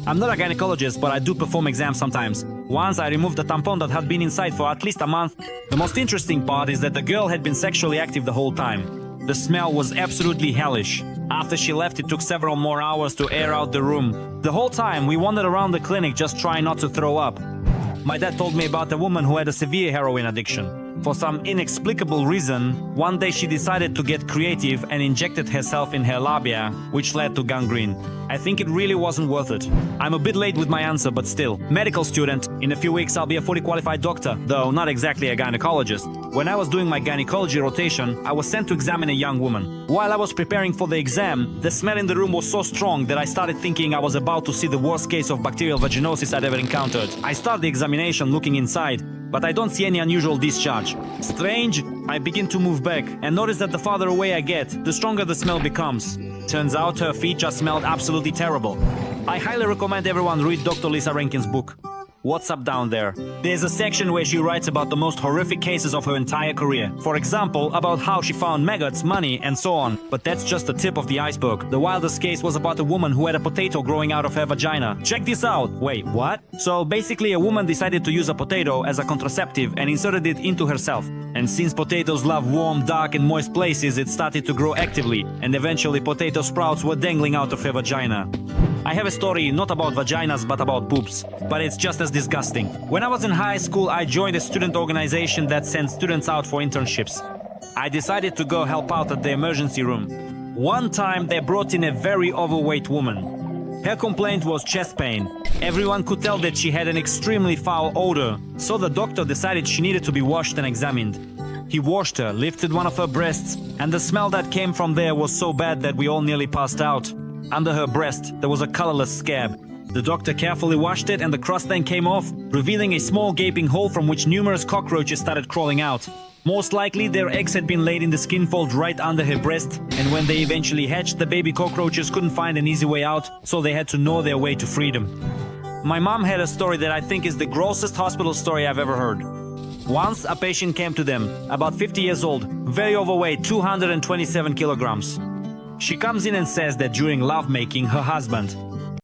I'm not a gynecologist, but I do perform exams sometimes. Once I removed a tampon that had been inside for at least a month. The most interesting part is that the girl had been sexually active the whole time. The smell was absolutely hellish. After she left, it took several more hours to air out the room. The whole time, we wandered around the clinic just trying not to throw up. My dad told me about a woman who had a severe heroin addiction. For some inexplicable reason, one day she decided to get creative and injected herself in her labia, which led to gangrene. I think it really wasn't worth it. I'm a bit late with my answer, but still. Medical student. In a few weeks I'll be a fully qualified doctor, though not exactly a gynecologist. When I was doing my gynecology rotation, I was sent to examine a young woman. While I was preparing for the exam, the smell in the room was so strong that I started thinking I was about to see the worst case of bacterial vaginosis I'd ever encountered. I start the examination looking inside, but I don't see any unusual discharge. Strange, I begin to move back and notice that the farther away I get, the stronger the smell becomes. Turns out her feet just smelled absolutely terrible. I highly recommend everyone read Dr. Lisa Rankin's book. What's Up Down There? There's a section where she writes about the most horrific cases of her entire career. For example, about how she found maggots, money, and so on. But that's just the tip of the iceberg. The wildest case was about a woman who had a potato growing out of her vagina. Check this out! Wait, what? So basically a woman decided to use a potato as a contraceptive and inserted it into herself. And since potatoes love warm, dark and moist places, it started to grow actively, and eventually potato sprouts were dangling out of her vagina. I have a story not about vaginas but about boobs, but it's just as disgusting. When I was in high school, I joined a student organization that sent students out for internships. I decided to go help out at the emergency room. One time they brought in a very overweight woman. Her complaint was chest pain. Everyone could tell that she had an extremely foul odor, so the doctor decided she needed to be washed and examined. He washed her, lifted one of her breasts, and the smell that came from there was so bad that we all nearly passed out. Under her breast, there was a colorless scab. The doctor carefully washed it and the crust then came off, revealing a small gaping hole from which numerous cockroaches started crawling out. Most likely, their eggs had been laid in the skin fold right under her breast, and when they eventually hatched, the baby cockroaches couldn't find an easy way out, so they had to gnaw their way to freedom. My mom had a story that I think is the grossest hospital story I've ever heard. Once, a patient came to them, about 50 years old, very overweight, 227 kilograms. She comes in and says that during lovemaking, her husband,